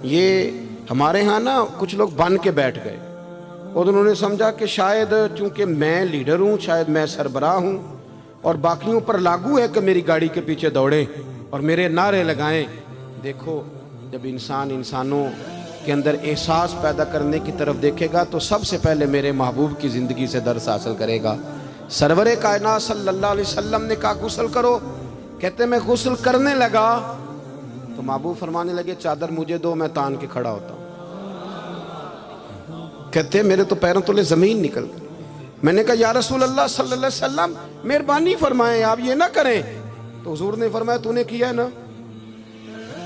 یہ ہمارے ہاں نا کچھ لوگ بن کے بیٹھ گئے، اور انہوں نے سمجھا کہ شاید چونکہ میں لیڈر ہوں، شاید میں سربراہ ہوں، اور باقیوں پر لاگو ہے کہ میری گاڑی کے پیچھے دوڑیں اور میرے نعرے لگائیں۔ دیکھو جب انسان انسانوں کے اندر احساس پیدا کرنے کی طرف دیکھے گا تو سب سے پہلے میرے محبوب کی زندگی سے درس حاصل کرے گا۔ سرور کائنات صلی اللہ علیہ وسلم نے کہا غسل کرو، کہتے میں غسل کرنے لگا تو محبوب فرمانے لگے چادر مجھے دو، میں تان کے کھڑا ہوتا ہوں۔ کہتے میرے تو پیروں تلے زمین نکل گئی۔ میں نے کہا یا رسول اللہ صلی اللہ علیہ وسلم مہربانی فرمائیں آپ یہ نہ کریں۔ تو حضور نے فرمایا تو نے کیا ہے نا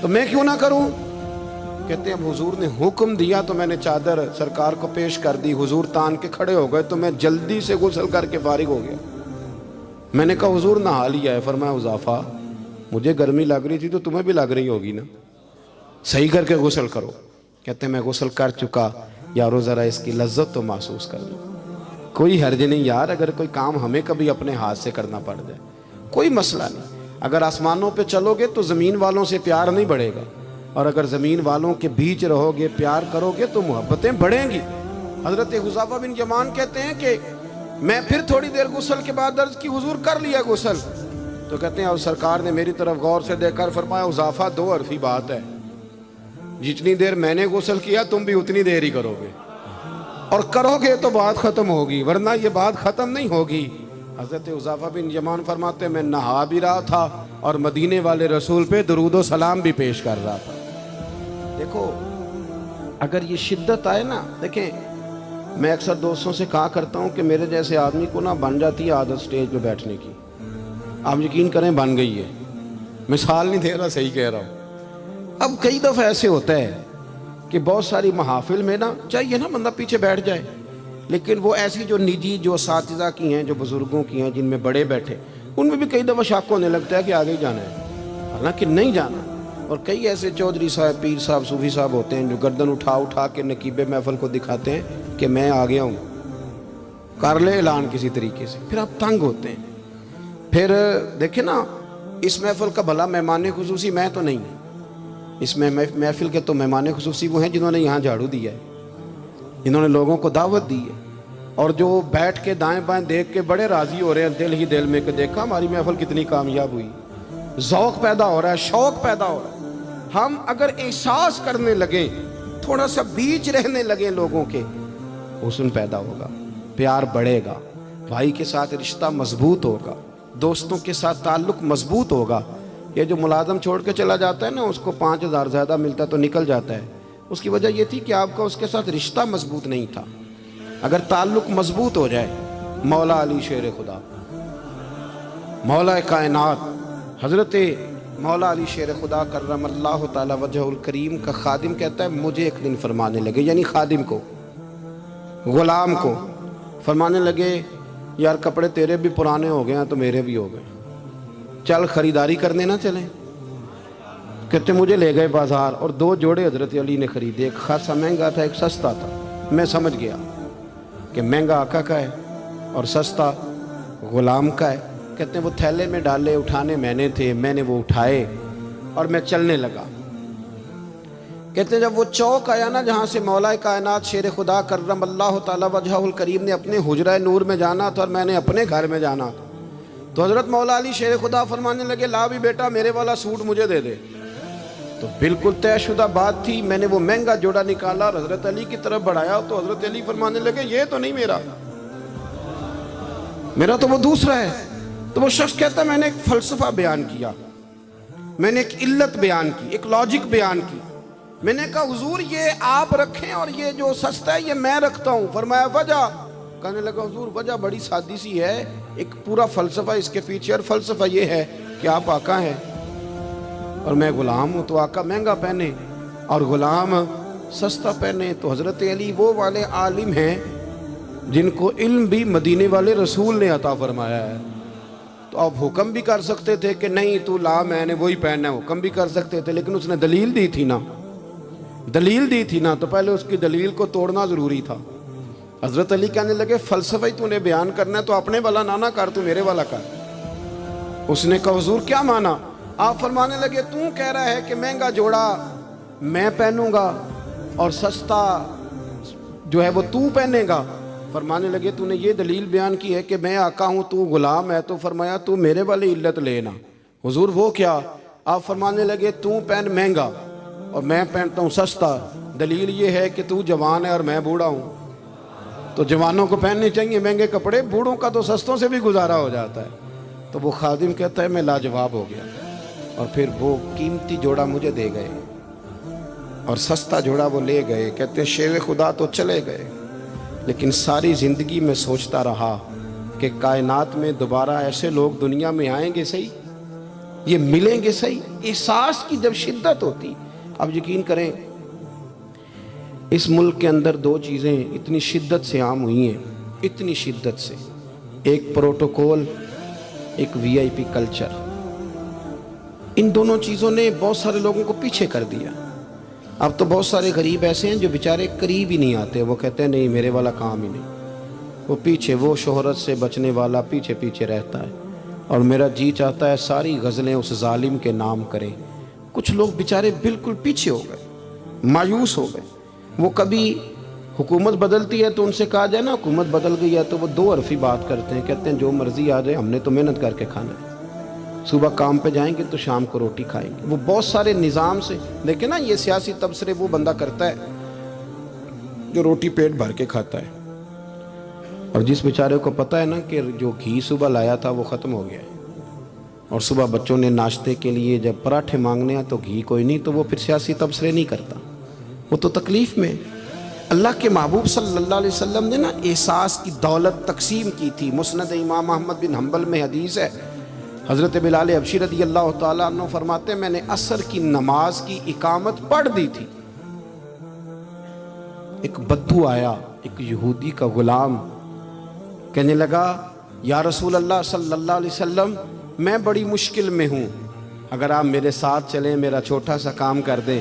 تو میں کیوں نہ کروں؟ کہتے ہیں اب حضور نے حکم دیا تو میں نے چادر سرکار کو پیش کر دی، حضور تان کے کھڑے ہو گئے تو میں جلدی سے غسل کر کے فارغ ہو گیا۔ میں نے کہا حضور نہا لیا ہے؟ فرمایا حذیفہ مجھے گرمی لگ رہی تھی تو تمہیں بھی لگ رہی ہوگی نا، صحیح کر کے غسل کرو۔ کہتے ہیں میں غسل کر چکا، یارو ذرا اس کی لذت تو محسوس کر لو۔ کوئی حرج نہیں یار، اگر کوئی کام ہمیں کبھی اپنے ہاتھ سے کرنا پڑ جائے کوئی مسئلہ نہیں۔ اگر آسمانوں پہ چلو گے تو زمین والوں سے پیار نہیں بڑھے گا، اور اگر زمین والوں کے بیچ رہو گے پیار کرو گے تو محبتیں بڑھیں گی۔ حضرت حذیفہ بن یمان کہتے ہیں کہ میں پھر تھوڑی دیر غسل کے بعد عرض کی حضور کر لیا غسل؟ تو کہتے ہیں اور سرکار نے میری طرف غور سے دیکھ کر فرمایا حذیفہ دو حرفی بات ہے، جتنی دیر میں نے غسل کیا تم بھی اتنی دیر ہی کرو گے، اور کرو گے تو بات ختم ہوگی ورنہ یہ بات ختم نہیں ہوگی۔ حضرت حذیفہ بن یمان فرماتے ہیں میں نہا بھی رہا تھا اور مدینے والے رسول پہ درود و سلام بھی پیش کر رہا تھا۔ دیکھو اگر یہ شدت آئے نا، دیکھیں میں اکثر دوستوں سے کہا کرتا ہوں کہ میرے جیسے آدمی کو نا بن جاتی ہے عادت سٹیج پہ بیٹھنے کی، آپ یقین کریں بن گئی ہے، مثال نہیں دے رہا صحیح کہہ رہا ہوں۔ اب کئی دفعہ ایسے ہوتا ہے کہ بہت ساری محافل میں نا چاہیے نا بندہ پیچھے بیٹھ جائے، لیکن وہ ایسی جو نجی جو اساتذہ کی ہیں، جو بزرگوں کی ہیں، جن میں بڑے بیٹھے، ان میں بھی کئی دفعہ شک ہونے لگتا ہے کہ آگے ہی جانا ہے، حالانکہ نہیں جانا۔ اور کئی ایسے چودھری صاحب، پیر صاحب، صوفی صاحب ہوتے ہیں جو گردن اٹھا اٹھا کے نقیب محفل کو دکھاتے ہیں کہ میں آ گیا ہوں، کر لے اعلان کسی طریقے سے، پھر آپ تنگ ہوتے ہیں۔ پھر دیکھیں نا اس محفل کا بھلا مہمان خصوصی میں تو نہیں، اس میں محفل کے تو مہمان خصوصی وہ ہیں جنہوں نے یہاں جھاڑو دیا ہے، جنہوں نے لوگوں کو دعوت دی ہے، اور جو بیٹھ کے دائیں بائیں دیکھ کے بڑے راضی ہو رہے ہیں دل ہی دل میں کہ دیکھا ہماری محفل کتنی کامیاب ہوئی، ذوق پیدا ہو رہا ہے، شوق پیدا ہو رہا ہے۔ ہم اگر احساس کرنے لگیں، تھوڑا سا بیچ رہنے لگیں لوگوں کے، حسن پیدا ہوگا، پیار بڑھے گا، بھائی کے ساتھ رشتہ مضبوط ہوگا، دوستوں کے ساتھ تعلق مضبوط ہوگا۔ یہ جو ملازم چھوڑ کے چلا جاتا ہے نا، اس کو 5,000 زیادہ ملتا ہے تو نکل جاتا ہے، اس کی وجہ یہ تھی کہ آپ کا اس کے ساتھ رشتہ مضبوط نہیں تھا۔ اگر تعلق مضبوط ہو جائے، مولا علی شیر خدا، مولا کائنات حضرت مولا علی شیر خدا کرم اللہ تعالی وجہ الکریم کا خادم کہتا ہے مجھے ایک دن فرمانے لگے، یعنی خادم کو، غلام کو فرمانے لگے یار کپڑے تیرے بھی پرانے ہو گئے ہیں تو میرے بھی ہو گئے، چل خریداری کرنے نہ چلیں۔ کہتے مجھے لے گئے بازار اور 2 جوڑے حضرت علی نے خریدے، ایک خاصا مہنگا تھا ایک سستا تھا۔ میں سمجھ گیا کہ مہنگا آقا کا ہے اور سستا غلام کا ہے۔ کہتے ہیں وہ تھیلے میں ڈالے، اٹھانے میں نے تھے، میں نے وہ اٹھائے اور میں چلنے لگا۔ کہتے ہیں جب وہ چوک آیا نا جہاں سے مولا کائنات شیر خدا کرم اللہ تعالی وجہ الکریم نے اپنے حجرہ نور میں جانا تھا اور میں نے اپنے گھر میں جانا تھا، تو حضرت مولا علی شیر خدا فرمانے لگے لا بھی بیٹا میرے والا سوٹ مجھے دے دے۔ تو بالکل طے شدہ بات تھی، میں نے وہ مہنگا جوڑا نکالا اور حضرت علی کی طرف بڑھایا تو حضرت علی فرمانے لگے یہ تو نہیں میرا تو وہ دوسرا ہے۔ تو وہ شخص کہتا ہے میں نے ایک فلسفہ بیان کیا، میں نے ایک علت بیان کی، ایک لاجک بیان کی۔ میں نے کہا حضور یہ آپ رکھیں اور یہ جو سستا ہے یہ میں رکھتا ہوں۔ فرمایا وجہ؟ کہنے لگا حضور وجہ بڑی سادی سی ہے، ایک پورا فلسفہ اس کے پیچھے، اور فلسفہ یہ ہے کہ آپ آقا ہیں اور میں غلام ہوں، تو آقا مہنگا پہنے اور غلام سستا پہنے۔ تو حضرت علی وہ والے عالم ہیں جن کو علم بھی مدینے والے رسول نے عطا فرمایا ہے، تو آپ حکم بھی کر سکتے تھے کہ نہیں تو لا میں نے وہی پہننا ہے، حکم بھی کر سکتے تھے، لیکن اس نے دلیل دی تھی نا، دلیل دی تھی نا، تو پہلے اس کی دلیل کو توڑنا ضروری تھا۔ حضرت علی کہنے لگے فلسفہ ہی تو نے بیان کرنا ہے تو اپنے والا نہ کر، تو میرے والا کر۔ اس نے کہا حضور کیا مانا؟ آپ فرمانے لگے تو کہہ رہا ہے کہ مہنگا جوڑا میں پہنوں گا اور سستا جو ہے وہ تو پہنے گا۔ فرمانے لگے تو نے یہ دلیل بیان کی ہے کہ میں آقا ہوں تو غلام ہے، تو فرمایا تو میرے والی علت لینا۔ حضور وہ کیا؟ آپ فرمانے لگے تو پہن مہنگا اور میں پہنتا ہوں سستا، دلیل یہ ہے کہ تو جوان ہے اور میں بوڑھا ہوں، تو جوانوں کو پہننے چاہیے مہنگے کپڑے، بوڑھوں کا تو سستوں سے بھی گزارا ہو جاتا ہے۔ تو وہ خادم کہتا ہے میں لاجواب ہو گیا، اور پھر وہ قیمتی جوڑا مجھے دے گئے اور سستا جوڑا وہ لے گئے۔ کہتے ہیں شیر خدا تو چلے گئے، لیکن ساری زندگی میں سوچتا رہا کہ کائنات میں دوبارہ ایسے لوگ دنیا میں آئیں گے صحیح، یہ ملیں گے صحیح۔ احساس کی جب شدت ہوتی، اب یقین کریں اس ملک کے اندر دو چیزیں اتنی شدت سے عام ہوئی ہیں، اتنی شدت سے، ایک پروٹوکول، ایک وی آئی پی کلچر۔ ان دونوں چیزوں نے بہت سارے لوگوں کو پیچھے کر دیا۔ اب تو بہت سارے غریب ایسے ہیں جو بیچارے قریب ہی نہیں آتے، وہ کہتے ہیں نہیں میرے والا کام ہی نہیں، وہ پیچھے، وہ شہرت سے بچنے والا پیچھے پیچھے رہتا ہے، اور میرا جی چاہتا ہے ساری غزلیں اس ظالم کے نام کریں۔ کچھ لوگ بیچارے بالکل پیچھے ہو گئے، مایوس ہو گئے۔ وہ کبھی حکومت بدلتی ہے تو ان سے کہا جائے نا حکومت بدل گئی ہے، تو وہ دو حرفی بات کرتے ہیں، کہتے ہیں جو مرضی آ جائے، ہم نے تو محنت کر کے کھانا ہے، صبح کام پہ جائیں گے تو شام کو روٹی کھائیں گے۔ وہ بہت سارے نظام سے، دیکھیں نا یہ سیاسی تبصرے وہ بندہ کرتا ہے جو روٹی پیٹ بھر کے کھاتا ہے، اور جس بیچارے کو پتہ ہے نا کہ جو گھی صبح لایا تھا وہ ختم ہو گیا ہے، اور صبح بچوں نے ناشتے کے لیے جب پراٹھے مانگنے ہیں تو گھی کوئی نہیں، تو وہ پھر سیاسی تبصرے نہیں کرتا، وہ تو تکلیف میں۔ اللہ کے محبوب صلی اللہ علیہ وسلم نے نا احساس کی دولت تقسیم کی تھی۔ مسند امام احمد بن حنبل میں حدیث ہے، حضرت بلال حبشی رضی اللہ تعالیٰ عنہ فرماتے ہیں میں نے عصر کی نماز کی اقامت پڑھ دی تھی، ایک بدو آیا، ایک یہودی کا غلام، کہنے لگا یا رسول اللہ صلی اللہ علیہ وسلم میں بڑی مشکل میں ہوں، اگر آپ میرے ساتھ چلیں، میرا چھوٹا سا کام کر دیں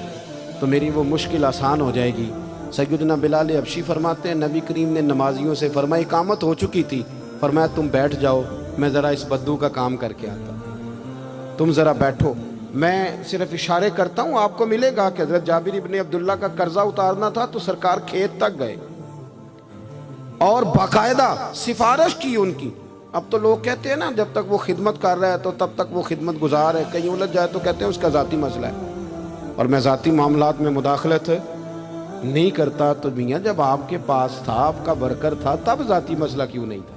تو میری وہ مشکل آسان ہو جائے گی۔ سیدنا بلال حبشی فرماتے ہیں نبی کریم نے نمازیوں سے فرمایا اقامت ہو چکی تھی، فرمایا تم بیٹھ جاؤ، میں ذرا اس بدو کا کام کر کے آتا، تم ذرا بیٹھو، میں صرف اشارے کرتا ہوں، آپ کو ملے گا کہ حضرت جابر ابن عبداللہ کا قرضہ اتارنا تھا تو سرکار کھیت تک گئے اور باقاعدہ سفارش کی ان کی۔ اب تو لوگ کہتے ہیں نا جب تک وہ خدمت کر رہا ہے تو تب تک وہ خدمت گزار ہے، کہیں الجھ جائے تو کہتے ہیں اس کا ذاتی مسئلہ ہے، اور میں ذاتی معاملات میں مداخلت نہیں کرتا۔ تو میاں جب آپ کے پاس تھا، آپ کا ورکر تھا، تب ذاتی مسئلہ کیوں نہیں تھا؟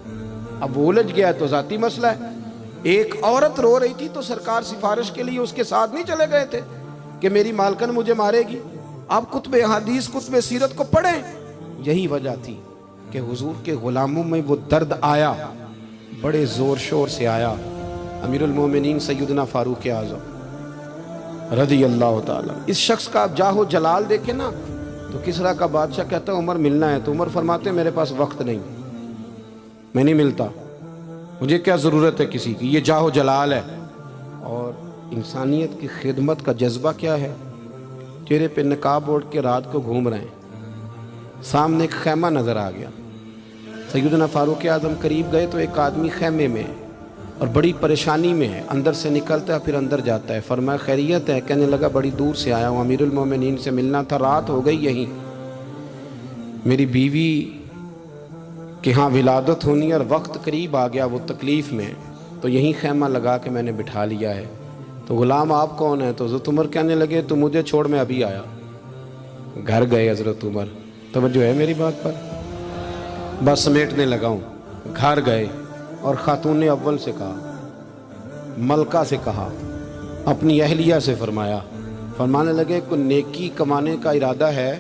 اب وہ الجھ گیا ہے تو ذاتی مسئلہ ہے۔ ایک عورت رو رہی تھی تو سرکار سفارش کے لیے اس کے ساتھ نہیں چلے گئے تھے کہ میری مالکن مجھے مارے گی؟ آپ کتب حدیث، کتب سیرت کو پڑھیں، یہی وجہ تھی کہ حضور کے غلاموں میں وہ درد آیا، بڑے زور شور سے آیا۔ امیر المومنین سیدنا فاروق اعظم رضی اللہ تعالیٰ، اس شخص کا آپ جاہ و جلال دیکھیں نا تو کسرا کا بادشاہ کہتا ہے عمر ملنا ہے، تو عمر فرماتے ہیں میرے پاس وقت نہیں، میں نہیں ملتا، مجھے کیا ضرورت ہے کسی کی، یہ جاہ و جلال ہے۔ اور انسانیت کی خدمت کا جذبہ کیا ہے؟ چہرے پہ نقاب اوڑھ کے رات کو گھوم رہے ہیں، سامنے ایک خیمہ نظر آ گیا، سیدنا فاروق اعظم قریب گئے تو ایک آدمی خیمے میں ہے اور بڑی پریشانی میں ہے، اندر سے نکلتا ہے پھر اندر جاتا ہے۔ فرمایا خیریت ہے؟ کہنے لگا بڑی دور سے آیا ہوں، امیر المومنین سے ملنا تھا، رات ہو گئی یہیں، میری بیوی کہ ہاں ولادت ہونی اور وقت قریب آ گیا، وہ تکلیف میں، تو یہیں خیمہ لگا کے میں نے بٹھا لیا ہے۔ تو غلام آپ کون ہیں؟ تو حضرت عمر کہنے لگے تو مجھے چھوڑ میں ابھی آیا۔ گھر گئے حضرت عمر، توجہ ہے میری بات پر؟ بس سمیٹنے لگا ہوں۔ گھر گئے اور خاتون اول سے کہا، ملکہ سے کہا، اپنی اہلیہ سے فرمایا، فرمانے لگے کوئی نیکی کمانے کا ارادہ ہے؟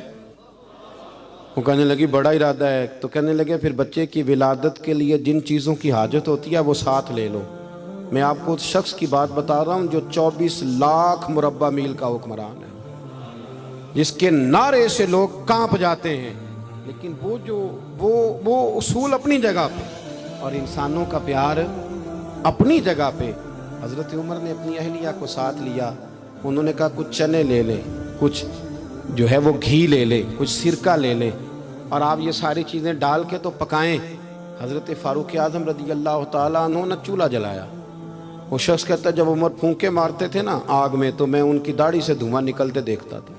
وہ کہنے لگی بڑا ارادہ ہے۔ تو کہنے لگے پھر بچے کی ولادت کے لیے جن چیزوں کی حاجت ہوتی ہے وہ ساتھ لے لو۔ میں آپ کو اس شخص کی بات بتا رہا ہوں جو 24 لاکھ مربع میل کا حکمران ہے، جس کے نعرے سے لوگ کانپ جاتے ہیں، لیکن وہ اصول اپنی جگہ پہ اور انسانوں کا پیار اپنی جگہ پہ۔ حضرت عمر نے اپنی اہلیہ کو ساتھ لیا، انہوں نے کہا کچھ چنے لے لیں، کچھ جو ہے وہ گھی لے لے، کچھ سرکہ لے لے، اور آپ یہ ساری چیزیں ڈال کے تو پکائیں۔ حضرت فاروق اعظم رضی اللہ تعالیٰ عنہ نے چولہا جلایا۔ وہ شخص کہتا ہے جب عمر پھونکے مارتے تھے نا آگ میں تو میں ان کی داڑھی سے دھواں نکلتے دیکھتا تھا۔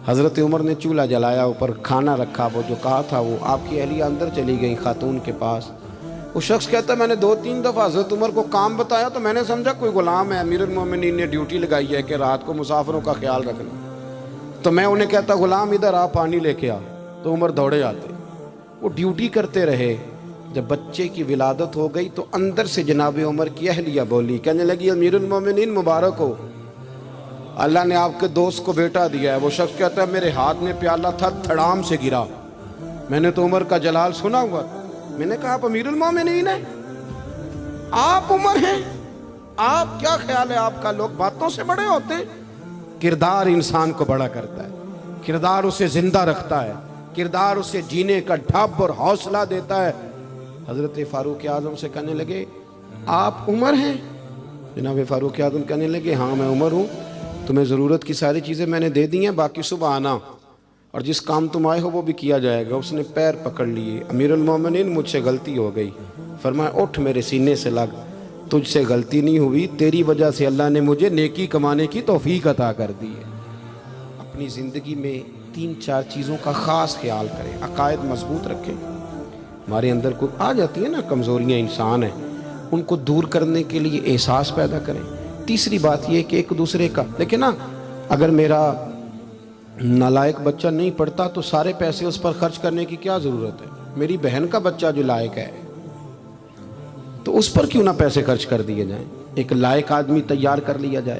حضرت عمر نے چولہا جلایا، اوپر کھانا رکھا، وہ جو کہا تھا وہ آپ کی اہلیہ اندر چلی گئی خاتون کے پاس۔ وہ شخص کہتا ہے میں نے 2-3 دفعہ حضرت عمر کو کام بتایا تو میں نے سمجھا کوئی غلام ہے، امیر المومنین نے ڈیوٹی لگائی ہے کہ رات کو مسافروں کا خیال رکھنا، تو میں انہیں کہتا غلام ادھر آ پانی لے کے آ، تو عمر دوڑے آتے، وہ ڈیوٹی کرتے رہے۔ جب بچے کی ولادت ہو گئی تو اندر سے جناب عمر کی اہلیہ بولی، کہنے لگی امیر المومنین مبارک ہو، اللہ نے آپ کے دوست کو بیٹا دیا ہے۔ وہ شخص کہتا ہے میرے ہاتھ میں پیالہ تھا، تھڑام سے گرا، میں نے تو عمر کا جلال سنا ہوا، میں نے کہا آپ امیر المومنین ہیں، آپ عمر ہیں، آپ کیا خیال ہے آپ کا؟ لوگ باتوں سے بڑے ہوتے ہیں، کردار انسان کو بڑا کرتا ہے۔ کردار اسے زندہ رکھتا ہے، کردار اسے جینے کا ڈھب اور حوصلہ دیتا ہے۔ حضرت فاروق اعظم سے کہنے لگے آپ عمر ہیں؟ جناب فاروق اعظم کہنے لگے ہاں میں عمر ہوں، تمہیں ضرورت کی ساری چیزیں میں نے دے دی ہیں، باقی صبح آنا اور جس کام تم آئے ہو وہ بھی کیا جائے گا۔ اس نے پیر پکڑ لیے، امیر المومنین مجھ سے غلطی ہو گئی۔ فرمایا اٹھ میرے سینے سے لگ، تجھ سے غلطی نہیں ہوئی، تیری وجہ سے اللہ نے مجھے نیکی کمانے کی توفیق عطا کر دی ہے۔ اپنی زندگی میں 3-4 چیزوں کا خاص خیال کریں، عقائد مضبوط رکھیں۔ ہمارے اندر کوئی آ جاتی ہیں نا کمزوریاں، انسان ہیں، ان کو دور کرنے کے لیے احساس پیدا کریں۔ تیسری بات یہ کہ ایک دوسرے کا دیکھیں نا، اگر میرا نالائق بچہ نہیں پڑھتا تو سارے پیسے اس پر خرچ کرنے کی کیا ضرورت ہے؟ میری بہن کا بچہ جو لائق ہے تو اس پر کیوں نہ پیسے خرچ کر دیے جائیں، ایک لائق آدمی تیار کر لیا جائے۔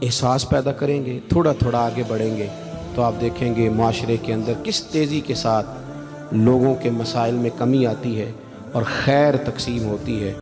احساس پیدا کریں گے، تھوڑا تھوڑا آگے بڑھیں گے تو آپ دیکھیں گے معاشرے کے اندر کس تیزی کے ساتھ لوگوں کے مسائل میں کمی آتی ہے اور خیر تقسیم ہوتی ہے۔